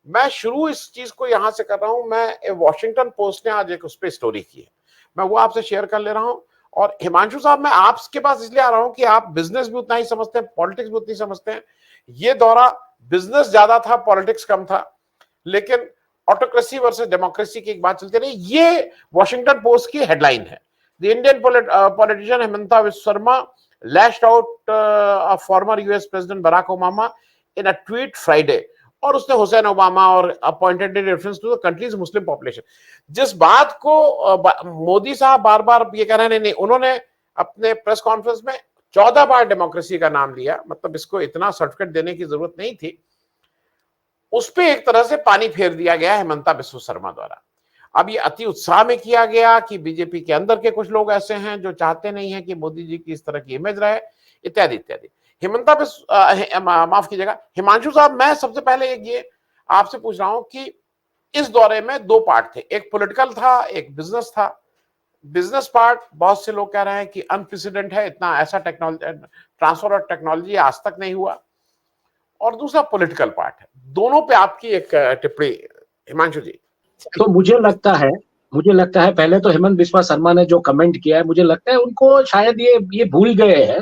मैं शुरू इस चीज को यहां से कर रहा हूं, मैं वॉशिंगटन पोस्ट ने आज एक उस पर स्टोरी की है, मैं वो आपसे शेयर कर ले रहा हूं। और हिमांशु साहब, मैं आपके पास इसलिए आ रहा हूं कि आप बिजनेस भी उतना ही समझते हैं, पॉलिटिक्स भी उतनी समझते हैं। ये दौरा बिजनेस ज्यादा था, पॉलिटिक्स कम था, लेकिन ऑटोक्रेसी वर्सेस डेमोक्रेसी की एक बात चलती रही। ये वॉशिंगटन पोस्ट की हेडलाइन है। The Indian politician Himanta Biswa Sarma lashed out former US president Barack Obama in a tweet Friday. और उसने हुसैन ओबामा और appointed in reference to the country's Muslim population. जिस बात को मोदी साहब बार बार ये कह रहे हैं, नहीं, उन्होंने अपने प्रेस कॉन्फ्रेंस में 14 बार डेमोक्रेसी का नाम लिया, मतलब इसको इतना सर्टिफिकेट देने की जरूरत नहीं थी। उस पर एक तरह से पानी फेर दिया गया हेमंता बिस्वा शर्मा द्वारा। अब ये अति उत्साह में किया गया कि बीजेपी के अंदर के कुछ लोग ऐसे हैं जो चाहते नहीं है कि मोदी जी की इस तरह की इमेज रहे, इत्यादि इत्यादि। माफ कीजिएगा हिमांशु साहब, मैं सबसे पहले ये आपसे पूछ रहा हूं कि इस दौरे में दो पार्ट थे, एक पॉलिटिकल था, एक बिजनेस था। बिजनेस पार्ट बहुत से लोग कह रहे हैं कि अनप्रेसिडेंट है, इतना ऐसा टेक्नोलॉजी ट्रांसफर ऑफ टेक्नोलॉजी आज तक नहीं हुआ। और दूसरा पॉलिटिकल पार्ट है। दोनों पे आपकी एक टिप्पणी हिमांशु जी। तो मुझे लगता है पहले तो हेमंत बिस्वा शर्मा ने जो कमेंट किया है, मुझे लगता है उनको शायद ये भूल गए हैं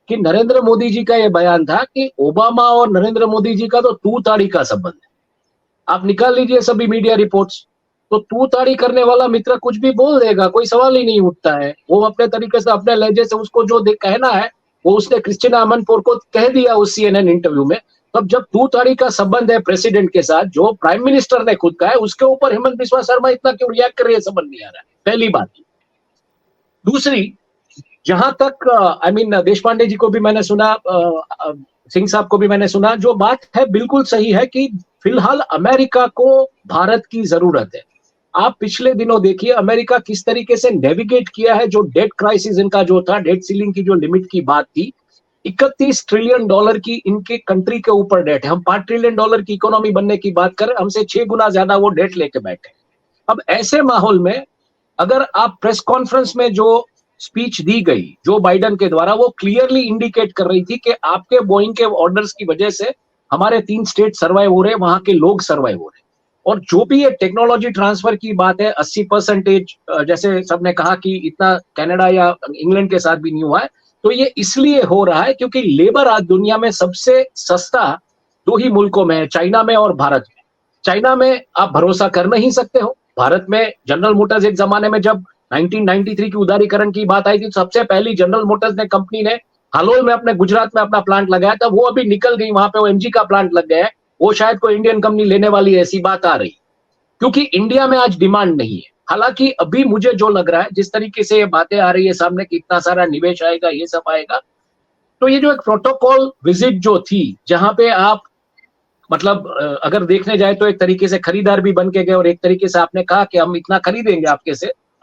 कि नरेंद्र मोदी जी का ये बयान था कि ओबामा और नरेंद्र मोदी जी का तो तू ताड़ी का संबंध है। आप निकाल लीजिए सभी मीडिया रिपोर्ट्स, तो तू ताड़ी करने वाला मित्र कुछ भी बोल देगा, कोई सवाल ही नहीं उठता है। वो अपने तरीके से अपने लहजे से उसको जो कहना है वो उसने क्रिस्टिना अमनपोर को कह दिया उस CNN इंटरव्यू में। तब जब तू ताड़ी का संबंध है प्रेसिडेंट के साथ, जो प्राइम मिनिस्टर ने खुद कहा है, उसके ऊपर हेमंत बिस्वा शर्मा इतना क्यों रिएक्ट कर रही है, समझ नहीं आ रहा है, पहली बात। दूसरी, जहां तक देशपांडे जी को भी मैंने सुना, सिंह साहब को भी मैंने सुना, जो बात है बिल्कुल सही है कि फिलहाल अमेरिका को भारत की जरूरत है। आप पिछले दिनों देखिए अमेरिका किस तरीके से नेविगेट किया है। जो डेट क्राइसिस इनका जो था, डेट सीलिंग की जो लिमिट की बात थी, 31 ट्रिलियन डॉलर की इनके कंट्री के ऊपर डेट है। हम 5 ट्रिलियन डॉलर की इकोनॉमी बनने की बात करें, हमसे 6 गुना ज्यादा वो डेट लेके बैठे। अब ऐसे माहौल में अगर आप प्रेस कॉन्फ्रेंस में जो स्पीच दी गई जो बाइडेन के द्वारा, वो क्लियरली इंडिकेट कर रही थी कि आपके बोइंग के ऑर्डर्स की वजह से हमारे 3 स्टेट सर्वाइव हो रहे हैं, वहां के लोग सर्वाइव हो रहे हैं। और जो भी ये टेक्नोलॉजी ट्रांसफर की बात है, 80%, जैसे सबने कहा कि इतना कनाडा या इंग्लैंड के साथ भी नहीं हुआ है, तो ये इसलिए हो रहा है क्योंकि लेबर आज दुनिया में सबसे सस्ता 2 ही मुल्कों में है, चाइना में और भारत में। चाइना में आप भरोसा कर नहीं सकते हो। भारत में जनरल मोटर्स एक जमाने में जब 1993 की उदारीकरण की बात आई थी, तो सबसे पहली जनरल मोटर्स ने कंपनी ने हालोल में अपने गुजरात में अपना प्लांट लगाया था। वो अभी निकल गई, वहां पे वो MG का प्लांट लग गया है, वो शायद कोई इंडियन कंपनी लेने वाली है, ऐसी बात आ रही, क्योंकि इंडिया में आज डिमांड नहीं है। हालांकि अभी मुझे जो लग रहा है, जिस तरीके से ये बातें आ रही है सामने कि इतना सारा निवेश आएगा, ये सब आएगा, तो ये जो एक प्रोटोकॉल विजिट जो थी, जहां पे आप अगर देखने जाए तो एक तरीके से खरीदार भी बन के गए, और एक तरीके से आपने कहा कि हम इतना खरीदेंगे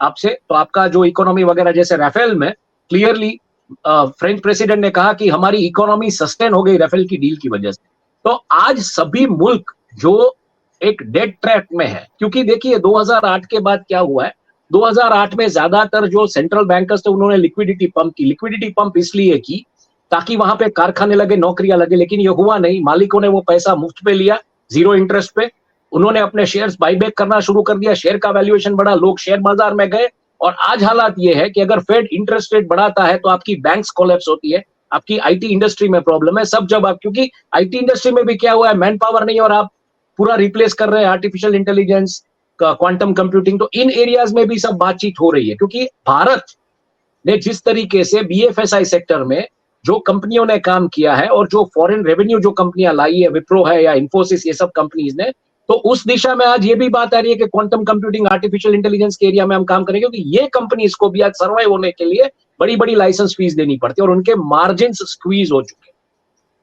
आपसे, तो आपका जो इकोनॉमी वगैरह, जैसे राफेल में क्लियरली फ्रेंच प्रेसिडेंट ने कहा कि हमारी इकोनॉमी सस्टेन हो गई राफेल की डील की वजह से। तो आज सभी मुल्क जो एक डेड ट्रैप में है, क्योंकि देखिए 2008 के बाद क्या हुआ है, 2008 में ज्यादातर जो सेंट्रल बैंकर्स थे उन्होंने लिक्विडिटी पंप की। लिक्विडिटी पंप इसलिए की ताकि वहां पे कारखाने लगे, नौकरियां लगे, लेकिन ये हुआ नहीं। मालिकों ने वो पैसा मुफ्त पे लिया, 0 इंटरेस्ट पे। उन्होंने अपने शेयर्स बाईबैक करना शुरू कर दिया, शेयर का वैल्यूएशन बढ़ा, लोग शेयर बाजार में गए। और आज हालात ये है कि अगर फेड इंटरेस्ट रेट बढ़ाता है तो आपकी बैंक्स कोलैप्स होती है, आपकी IT इंडस्ट्री में प्रॉब्लम है सब। जब आप, क्योंकि IT इंडस्ट्री में भी क्या हुआ है, मैन पावर नहीं, और आप पूरा रिप्लेस कर रहे हैं आर्टिफिशियल इंटेलिजेंस, क्वांटम कंप्यूटिंग, तो इन एरियाज में भी सब बातचीत हो रही है। क्योंकि भारत ने जिस तरीके से BFSI सेक्टर में जो कंपनियों ने काम किया है, और जो फॉरेन रेवेन्यू जो कंपनियां लाई है, विप्रो है या इन्फोसिस, ये सब कंपनीज ने, तो उस दिशा में आज ये भी बात आ रही है कि क्वांटम कंप्यूटिंग, आर्टिफिशियल इंटेलिजेंस के एरिया में हम काम करेंगे, क्योंकि ये कंपनीज को भी आज सर्वाइव होने के लिए बड़ी बड़ी लाइसेंस फीस देनी पड़ती है, और उनके मार्जिन स्क्वीज हो चुके हैं।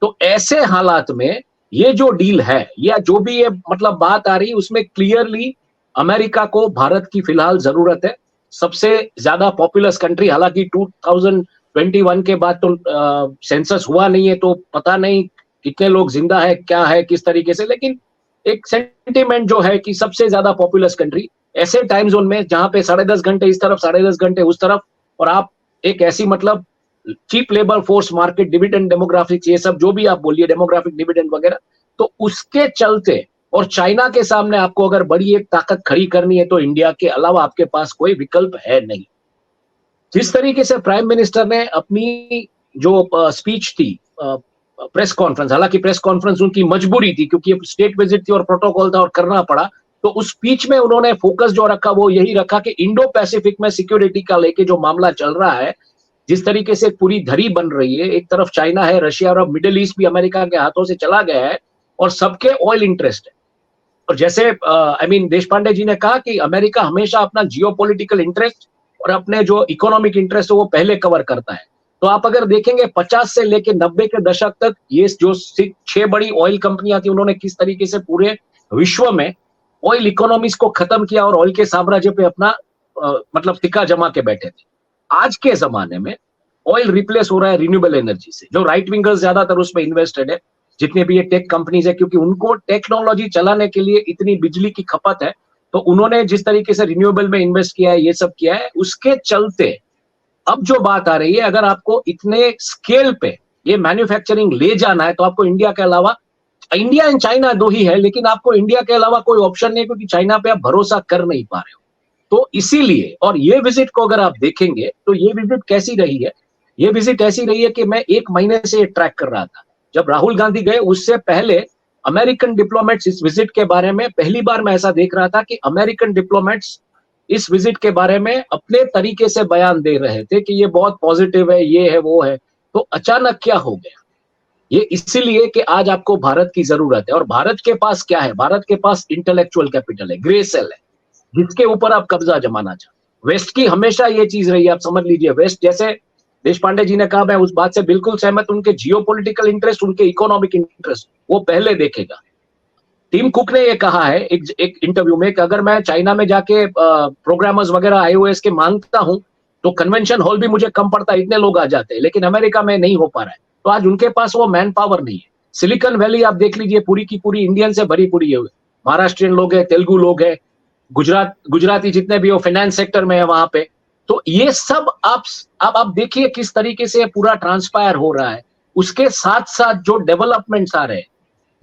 तो ऐसे हालात में ये जो डील है, या जो भी ये बात आ रही है, उसमें क्लियरली अमेरिका को भारत की फिलहाल जरूरत है। सबसे ज्यादा पॉपुलस कंट्री, हालांकि 2021 के बाद तो सेंसस हुआ नहीं है, तो पता नहीं कितने लोग जिंदा है, क्या है, किस तरीके से, लेकिन एक सेंटिमेंट जो है कि सबसे ज्यादा पॉपुलस कंट्री, ऐसे टाइम जोन में जहां पे 10.5 घंटे इस तरफ, 10.5 घंटे उस तरफ, और आप एक ऐसी cheap labour force market, dividend, demographics, ये सब जो भी आप बोलिए, डेमोग्राफिक डिविडेंड वगैरह, तो उसके चलते और चाइना के सामने आपको अगर बड़ी एक ताकत खड़ी करनी है तो इंडिया के अलावा आपके पास कोई विकल्प है नहीं। जिस तरीके से प्राइम मिनिस्टर ने अपनी जो स्पीच थी, प्रेस कॉन्फ्रेंस, हालांकि प्रेस कॉन्फ्रेंस उनकी मजबूरी थी क्योंकि स्टेट विजिट थी और प्रोटोकॉल था और करना पड़ा, तो उस स्पीच में उन्होंने फोकस जो रखा वो यही रखा कि इंडो पैसिफिक में सिक्योरिटी का लेके जो मामला चल रहा है, जिस तरीके से पूरी धरी बन रही है, एक तरफ चाइना है, रशिया और अब मिडिल ईस्ट भी अमेरिका के हाथों से चला गया है और सबके ऑयल इंटरेस्ट है। और जैसे देश पांडे जी ने कहा कि अमेरिका हमेशा अपना जियोपॉलिटिकल इंटरेस्ट और अपने जो इकोनॉमिक इंटरेस्ट है वो पहले कवर करता है। तो आप अगर देखेंगे 50 से लेके 90 के दशक तक ये जो 6 बड़ी ऑयल कंपनियां थी, उन्होंने किस तरीके से पूरे विश्व में ऑयल इकोनॉमीज को खत्म किया और ऑयल के साम्राज्य पे अपना मतलब टिका जमा के बैठे थे। आज के जमाने में ऑयल रिप्लेस हो रहा है रिन्यूएबल एनर्जी से, जो राइट विंगर्स ज्यादातर उसमें इन्वेस्टेड है, जितने भी ये टेक कंपनीज है, क्योंकि उनको टेक्नोलॉजी चलाने के लिए इतनी बिजली की खपत है, तो उन्होंने जिस तरीके से रिन्यूएबल में इन्वेस्ट किया है, ये सब किया है, उसके चलते अब जो बात आ रही है, अगर आपको इतने स्केल पे ये मैन्युफैक्चरिंग ले जाना है तो आपको इंडिया के अलावा, इंडिया एंड चाइना दो ही है, लेकिन आपको इंडिया के अलावा कोई ऑप्शन नहीं, क्योंकि चाइना पे आप भरोसा कर नहीं पा रहे हो। तो इसीलिए, और ये विजिट को अगर आप देखेंगे तो ये विजिट कैसी रही है, ये विजिट ऐसी रही है कि मैं 1 महीने से ट्रैक कर रहा था। जब राहुल गांधी गए उससे पहले अमेरिकन डिप्लोमेट्स इस विजिट के बारे में पहली बार मैं ऐसा देख रहा था कि अमेरिकन डिप्लोमेट्स इस विजिट के बारे में अपने तरीके से बयान दे रहे थे कि ये बहुत पॉजिटिव है, ये है, वो है। तो अचानक क्या हो गया? ये इसीलिए कि आज आपको भारत की जरूरत है, और भारत के पास क्या है? भारत के पास इंटेलेक्चुअल कैपिटल है, ग्रे सेल है, जिसके ऊपर आप कब्जा जमाना चाहते। वेस्ट की हमेशा ये चीज रही है, आप समझ लीजिए। वेस्ट, जैसे देश पांडे जी ने कहा, मैं उस बात से बिल्कुल सहमत, उनके जियोपॉलिटिकल इंटरेस्ट, उनके इकोनॉमिक इंटरेस्ट वो पहले देखेगा। टिम कुक ने ये कहा है एक इंटरव्यू में कि अगर मैं चाइना में जाके प्रोग्रामर्स वगैरह iOS के मांगता हूं तो कन्वेंशन हॉल भी मुझे कम पड़ता है, इतने लोग आ जाते हैं, लेकिन अमेरिका में नहीं हो पा रहा है। तो आज उनके पास वो मैन पावर नहीं है। सिलिकॉन वैली आप देख लीजिए, पूरी की पूरी इंडियन से भरी पूरी है, महाराष्ट्रियन लोग है, तेलुगु लोग है, गुजराती जितने भी हो फाइनेंस सेक्टर में है वहां पे। तो ये सब आप देखिए किस तरीके से पूरा ट्रांसपायर हो रहा है। उसके साथ साथ जो डेवलपमेंट्स आ रहे हैं,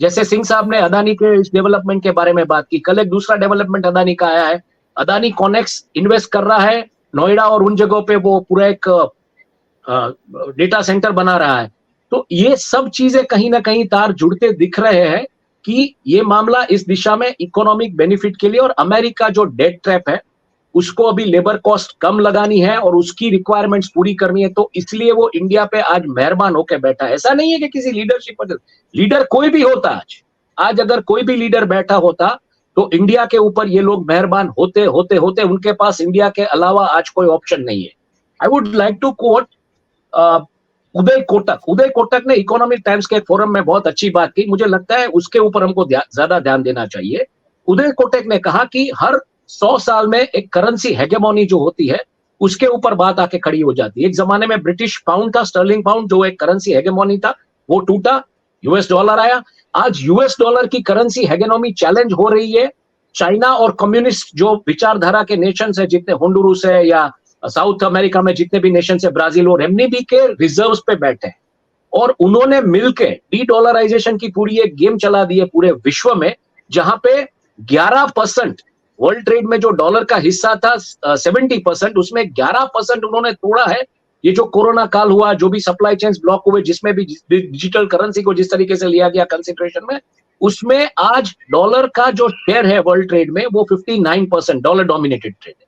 जैसे सिंह साहब ने अदानी के इस डेवलपमेंट के बारे में बात की, कल एक दूसरा डेवलपमेंट अदानी का आया है, अदानी कॉनेक्स इन्वेस्ट कर रहा है नोएडा और उन जगहों पे, वो पूरा एक डेटा सेंटर बना रहा है। तो ये सब चीजें कहीं ना कहीं तार जुड़ते दिख रहे हैं कि ये मामला इस दिशा में इकोनॉमिक बेनिफिट के लिए, और अमेरिका जो डेट ट्रैप है उसको अभी लेबर कॉस्ट कम लगानी है और उसकी रिक्वायरमेंट्स पूरी करनी है, तो इसलिए वो इंडिया पे आज मेहरबान होकर बैठा है। ऐसा नहीं है कि किसी लीडरशिप पर, लीडर कोई भी होता आज अगर कोई भी लीडर बैठा होता तो इंडिया के ऊपर ये लोग मेहरबान होते होते होते, उनके पास इंडिया के अलावा आज कोई ऑप्शन नहीं है। I would like to quote Uday Kotak ने इकोनॉमिक टाइम्स के फोरम में बहुत अच्छी बात की, मुझे लगता है उसके ऊपर हमको ज्यादा ध्यान देना चाहिए। उदय कोटक ने कहा कि हर 100 साल में एक करेंसी हेगेमोनी जो होती है उसके ऊपर बात आके खड़ी हो जाती है। एक जमाने में ब्रिटिश पाउंड था, स्टर्लिंग पाउंड, जो एक करेंसी हेगेमोनी था, वो टूटा, यूएस डॉलर आया। आज यूएस डॉलर की करेंसी हेगेमोनी चैलेंज हो रही है। चाइना और कम्युनिस्ट जो विचारधारा के नेशंस है, जितने होंडुरुस है या साउथ अमेरिका में जितने भी नेशंस है, ब्राजील और एमनीबी के रिजर्व्स पे बैठे हैं, और उन्होंने मिलकर डी डॉलराइजेशन की पूरी एक गेम चला दी है पूरे विश्व में, जहां पे 11% वर्ल्ड ट्रेड में जो डॉलर का हिस्सा था 70%, उसमें 11% उन्होंने तोड़ा है। ये जो कोरोना काल हुआ, जो भी सप्लाई चेन्स ब्लॉक हुए, जिसमें भी डिजिटल करेंसी को जिस तरीके से लिया गया कंसिडरेशन में, उसमें आज डॉलर का जो शेयर है वर्ल्ड ट्रेड में वो 59% डॉलर डोमिनेटेड ट्रेड है।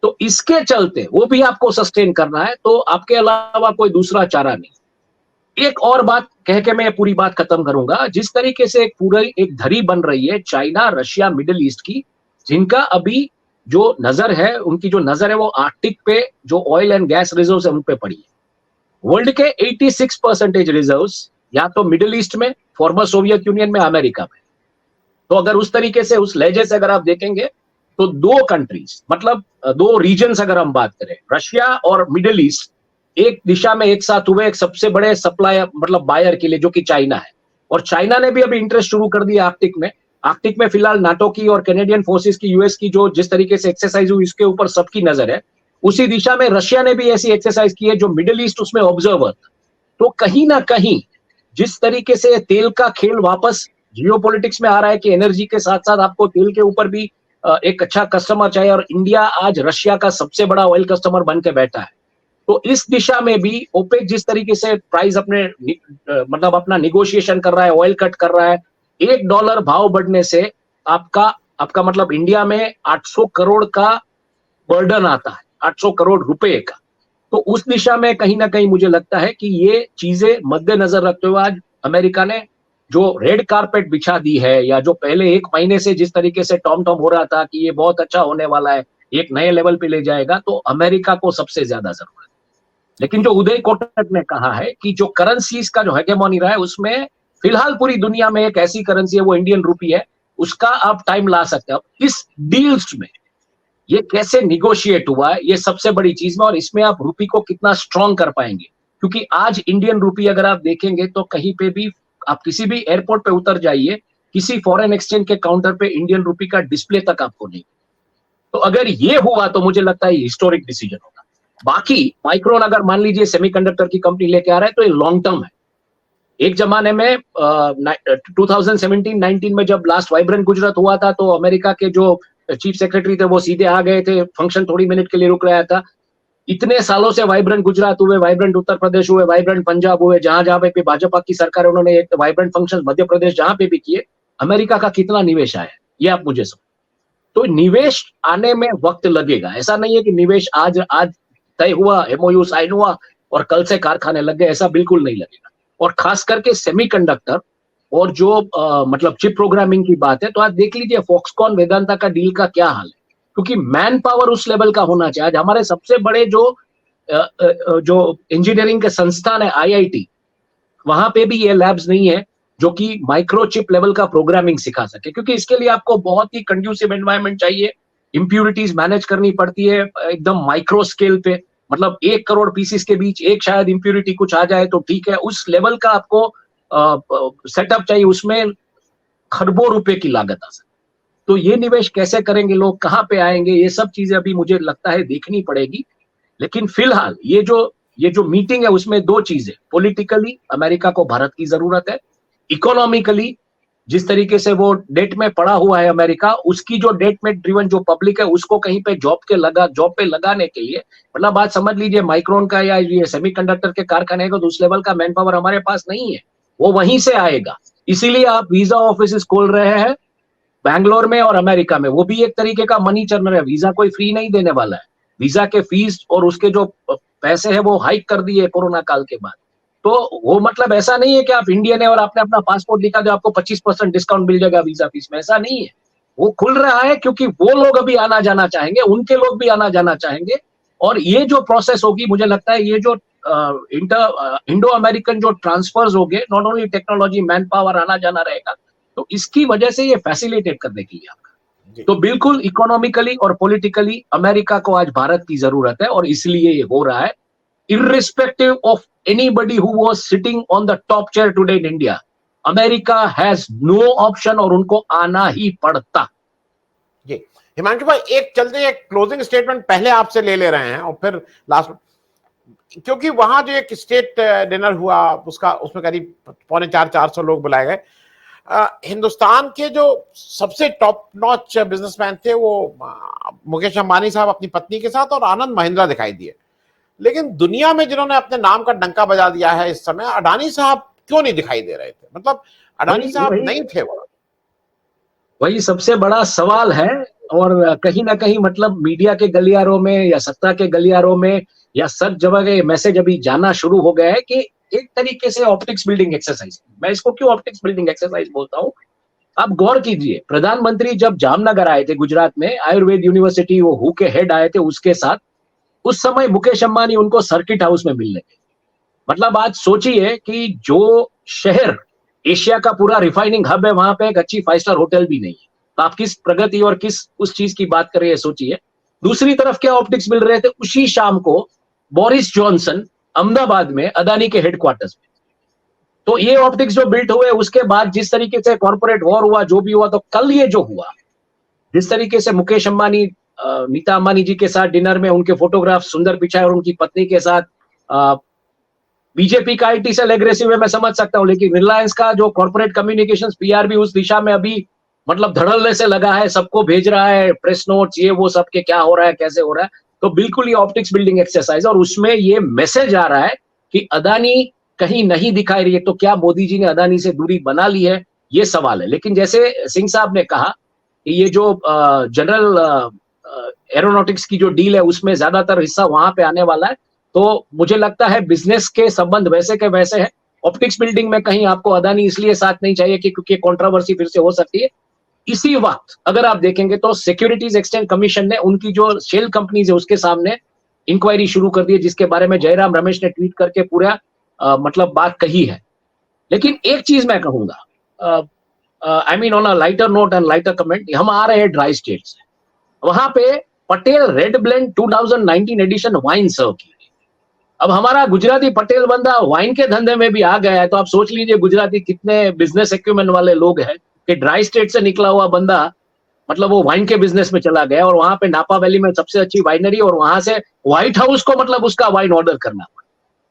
तो इसके चलते वो भी आपको सस्टेन करना है, तो आपके अलावा कोई दूसरा चारा नहीं। एक और बात कह के मैं पूरी बात खत्म करूंगा। जिस तरीके से एक धरी बन रही है चाइना, रशिया, मिडिल ईस्ट की, जिनका अभी जो नजर है, उनकी जो नजर है वो आर्कटिक पे जो ऑयल एंड गैस रिजर्व्स है उन पे पड़ी है। वर्ल्ड के 86% रिजर्व्स या तो मिडिल ईस्ट में, फॉर्मर सोवियत यूनियन में, अमेरिका में। तो अगर उस तरीके से, उस लहजे से अगर आप देखेंगे तो दो कंट्रीज, मतलब दो रीजन्स अगर हम बात करें, रशिया और मिडिल ईस्ट, एक दिशा में एक साथ हुए एक सबसे बड़े सप्लाई मतलब बायर के लिए, जो कि चाइना है। और चाइना ने भी अभी इंटरेस्ट शुरू कर दिया आर्कटिक में। आर्कटिक में फिलहाल नाटो की और कैनेडियन फोर्सेस की, यूएस की जो जिस तरीके से एक्सरसाइज हुई, इसके ऊपर सबकी नजर है। उसी दिशा में रशिया ने भी ऐसी एक्सरसाइज की है, जो मिडिल ईस्ट उसमें ऑब्जर्वर। तो कहीं ना कहीं जिस तरीके से तेल का खेल वापस जियोपॉलिटिक्स में आ रहा है कि एनर्जी के साथ साथ आपको तेल के ऊपर भी एक अच्छा कस्टमर चाहिए, और इंडिया आज रशिया का सबसे बड़ा ऑयल कस्टमर बन के बैठा है। तो इस दिशा में भी ओपेक जिस तरीके से प्राइस अपने मतलब अपना निगोशिएशन कर रहा है, ऑयल कट कर रहा है, $1 भाव बढ़ने से आपका आपका मतलब इंडिया में 800 करोड़ का बर्डन आता है, 800 करोड़ रुपए का। तो उस दिशा में कहीं ना कहीं मुझे लगता है कि ये चीजें मद्देनजर रखते हुए आज अमेरिका ने जो रेड कारपेट बिछा दी है, या जो पहले 1 महीने से जिस तरीके से टॉम टॉम हो रहा था कि ये बहुत अच्छा होने वाला है, एक नए लेवल पे ले जाएगा, तो अमेरिका को सबसे ज्यादा जरूरत है। लेकिन जो उदय कोटक ने कहा है कि जो करेंसीज का जो हेगेमोनी रहा है, उसमें फिलहाल पूरी दुनिया में एक ऐसी करेंसी है, वो इंडियन रुपी है, उसका आप टाइम ला सकते हो। इस डील्स में ये कैसे निगोशिएट हुआ है, ये सबसे बड़ी चीज में, और इसमें आप रुपी को कितना स्ट्रांग कर पाएंगे। क्योंकि आज इंडियन रुपी अगर आप देखेंगे तो कहीं पे भी आप किसी भी एयरपोर्ट पे उतर जाइए, किसी फॉरेन एक्सचेंज के काउंटर पे इंडियन रुपी का डिस्प्ले तक आपको नहीं। तो अगर ये हुआ तो मुझे लगता है हिस्टोरिक डिसीजन होगा। बाकी माइक्रोन अगर मान लीजिए सेमीकंडक्टर की कंपनी लेके आ रहा है, तो ये लॉन्ग टर्म है। एक जमाने में 2017-19 में जब लास्ट वाइब्रेंट गुजरात हुआ था, तो अमेरिका के जो चीफ सेक्रेटरी थे वो सीधे आ गए थे, फंक्शन थोड़ी मिनट के लिए रुक रहा था। इतने सालों से वाइब्रेंट गुजरात हुए, वाइब्रेंट उत्तर प्रदेश हुए, वाइब्रेंट पंजाब हुए, जहां जहां पे भाजपा की सरकार है, उन्होंने एक वाइब्रेंट फंक्शन मध्य प्रदेश जहां पे भी किए। अमेरिका का कितना निवेश आया, ये आप मुझे समझ। तो निवेश आने में वक्त लगेगा। ऐसा नहीं है कि निवेश आज आज तय हुआ, एमओयू साइन हुआ और कल से कारखाने लग गए, ऐसा बिल्कुल नहीं लगेगा। और खास करके सेमीकंडक्टर और जो मतलब चिप प्रोग्रामिंग की बात है, तो आज देख लीजिए फॉक्सकॉन वेदांता का डील का क्या हाल है, क्योंकि मैन पावर उस लेवल का होना चाहिए। आज हमारे सबसे बड़े जो इंजीनियरिंग के संस्थान है आईआईटी, वहां पे भी ये लैब्स नहीं है जो कि माइक्रोचिप लेवल का प्रोग्रामिंग सिखा सके, क्योंकि इसके लिए आपको बहुत ही कंड्यूसिव एनवायरनमेंट चाहिए, इंप्यूरिटीज मैनेज करनी पड़ती है एकदम माइक्रो स्केल पे। मतलब 1 करोड़ पीसीस के बीच एक शायद इंप्यूरिटी कुछ आ जाए तो ठीक है, उस लेवल का आपको सेटअप चाहिए, उसमें खरबों रुपए की लागत आ सकती। तो ये निवेश कैसे करेंगे लोग, कहाँ पे आएंगे, ये सब चीजें अभी मुझे लगता है देखनी पड़ेगी। लेकिन फिलहाल ये जो मीटिंग है उसमें 2 चीजें, पॉलिटिकली अमेरिका को भारत की जरूरत है, इकोनॉमिकली जिस तरीके से वो डेट में पड़ा हुआ है अमेरिका, उसकी जो डेट में ड्रिवन जो पब्लिक है उसको कहीं पे जॉब पे लगाने के लिए, मतलब बात समझ लीजिए माइक्रोन का या ये सेमीकंडक्टर के कारखाने का, तो उस लेवल का मैन पावर हमारे पास नहीं है, वो वहीं से आएगा। इसीलिए आप वीजा ऑफिस खोल रहे हैं बैंगलोर में और अमेरिका में, वो भी एक तरीके का मनी चर्नर है। वीजा कोई फ्री नहीं देने वाला है, वीजा के फीस और उसके जो पैसे है वो हाइक कर दिए कोरोना काल के बाद। तो वो मतलब ऐसा नहीं है कि आप इंडियन है और आपने अपना पासपोर्ट दिखा दो आपको 25% डिस्काउंट मिल जाएगा वीजा फीस में, ऐसा नहीं है। वो खुल रहा है क्योंकि वो लोग अभी आना जाना चाहेंगे, उनके लोग भी आना जाना चाहेंगे। और ये जो प्रोसेस होगी, मुझे लगता है ये जो इंडो अमेरिकन जो ट्रांसफर्स हो गए, not only technology man power आना जाना रहेगा, तो इसकी वजह से ये फैसिलिटेट करने के लिए आपका। तो बिल्कुल इकोनॉमिकली और पॉलिटिकली अमेरिका को आज भारत की जरूरत है, और इसलिए ये हो रहा है irrespective of anybody who was sitting on the top chair today in India. America has no option और उनको आना ही पड़ता। जी हिमांशु भाई, एक चलते एक क्लोजिंग स्टेटमेंट पहले आपसे ले रहे हैं और फिर लास्ट, क्योंकि वहां जो एक स्टेट डिनर हुआ उसमें करीब 350-400 लोग बुलाए गए। हिंदुस्तान के जो सबसे टॉप नॉच बिजनेसमैन थे वो मुकेश अंबानी साहब अपनी पत्नी के साथ और आनंद महिंद्रा दिखाई दिए। लेकिन दुनिया में जिन्होंने अपने नाम का डंका बजा दिया है इस समय, अडानी साहब क्यों नहीं दिखाई दे रहे थे? मतलब अडानी साहब नहीं थे वो। वही सबसे बड़ा सवाल है। और कहीं ना कहीं मतलब मीडिया के गलियारों में या सत्ता के गलियारों में या सब जगह ये मैसेज अभी जाना शुरू हो गया है कि एक तरीके से ऑप्टिक्स बिल्डिंग एक्सरसाइज। मैं इसको क्यों ऑप्टिक्स बिल्डिंग एक्सरसाइज बोलता हूँ, आप गौर कीजिए, प्रधानमंत्री जब जामनगर आए थे गुजरात में, आयुर्वेद यूनिवर्सिटी वो हु के हेड आए थे उसके साथ, उस समय मुकेश अंबानी उनको सर्किट हाउस में मिलने गए। मतलब आज सोचिए कि जो शहर एशिया का पूरा रिफाइनिंग हब है, वहां पे एक अच्छी 5 स्टार होटल भी नहीं है, तो आप किस प्रगति और किस उस चीज की बात कर रहे हैं सोचिए। दूसरी तरफ क्या ऑप्टिक्स मिल रहे थे, उसी शाम को बोरिस जॉनसन अहमदाबाद में अदानी के हेडक्वार्टर्स में। तो ये ऑप्टिक्स जो बिल्ट हुए, उसके बाद जिस तरीके से कॉर्पोरेट वॉर हुआ, जो भी हुआ, तो कल ये जो हुआ, जिस तरीके से मुकेश अंबानी नीता अंबानी जी के साथ डिनर में उनके फोटोग्राफ सुंदर पिचाई और उनकी पत्नी के साथ बीजेपी का आईटी सेल एग्रेसिव है, मैं समझ सकता हूँ, लेकिन रिलायंस का जो कॉर्पोरेट कम्युनिकेशंस पीआरबी उस दिशा में अभी मतलब धड़ल्ले से लगा है, सबको भेज रहा है प्रेस नोट्स, ये वो सब के क्या हो रहा है, कैसे हो रहा है। तो बिल्कुल ये ऑप्टिक्स बिल्डिंग एक्सरसाइज, और उसमें ये मैसेज आ रहा है कि अदानी कहीं नहीं दिखाई रही है। तो क्या मोदी जी ने अदानी से दूरी बना ली है, ये सवाल है। लेकिन जैसे सिंह साहब ने कहा कि ये जो जनरल एरोनॉटिक्स की जो डील है उसमें ज्यादातर हिस्सा वहां पे आने वाला है। तो मुझे लगता है बिजनेस के संबंध वैसे के वैसे है। ऑप्टिक्स बिल्डिंग में कहीं आपको अदानी इसलिए साथ नहीं चाहिए कि क्योंकि कंट्रोवर्सी फिर से हो सकती है। इसी वक्त अगर आप देखेंगे तो सिक्योरिटीज एक्सचेंज कमीशन ने उनकी जो शेल कंपनीज है उसके सामने इंक्वायरी शुरू कर दी है, जिसके बारे में जयराम रमेश ने ट्वीट करके पूरा मतलब बात कही है। लेकिन एक चीज मैं कहूंगा, I mean on a lighter note and lighter comment, हम आ रहे हैं ड्राई स्टेट से, वहां पे Patel red blend 2019 edition wine serve की। अब हमारा गुजराती पटेल बंदा वाइन के धंधे में भी आ गया है, तो आप सोच लीजिए गुजराती कितने बिजनेस एक्यूमेंट वाले लोग हैं कि ड्राई स्टेट से निकला हुआ बंदा मतलब वो वाइन के बिजनेस में चला गया, और वहां पे नापा वैली में सबसे अच्छी वाइनरी, और वहां से व्हाइट हाउस को मतलब उसका वाइन ऑर्डर करना पड़ा।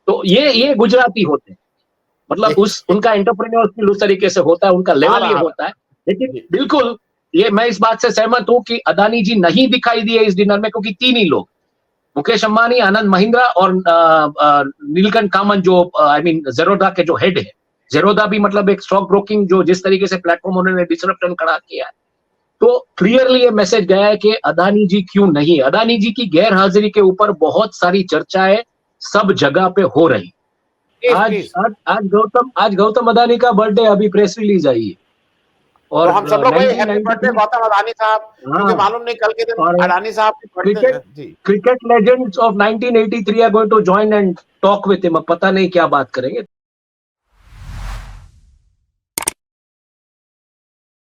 तो ये गुजराती होते हैं, मतलब उस उनका एंटरप्रेन्योर स्किल उस तरीके से होता है, उनका लेवल ये होता है। लेकिन बिल्कुल ये मैं इस बात से सहमत हूं कि अदानी जी नहीं दिखाई दिए इस डिनर में, क्योंकि तीन ही लोग, मुकेश अंबानी, आनंद महिंद्रा और नीलकंठ कामन, जो आई मीन जेरोदा के जो हेड है। जेरोदा भी मतलब एक स्टॉक ब्रोकिंग जो जिस तरीके से प्लेटफॉर्म उन्होंने डिसरप्शन खड़ा किया है, तो क्लियरली ये मैसेज गया है कि अदानी जी क्यों नहीं। अदानी जी की गैर हाजिरी के ऊपर बहुत सारी चर्चाएं सब जगह पे हो रही। आज गौतम अदानी का बर्थडे, अभी प्रेस रिलीज आई है, और तो हम सब लोग भाई हैप्पी बर्थडे गौतम अदानी साहब, क्योंकि मालूम नहीं कल के दिन अदानी साहब की birthday. Cricket legends of 1983 are going to join and talk with him. अब पता नहीं क्या बात करेंगे।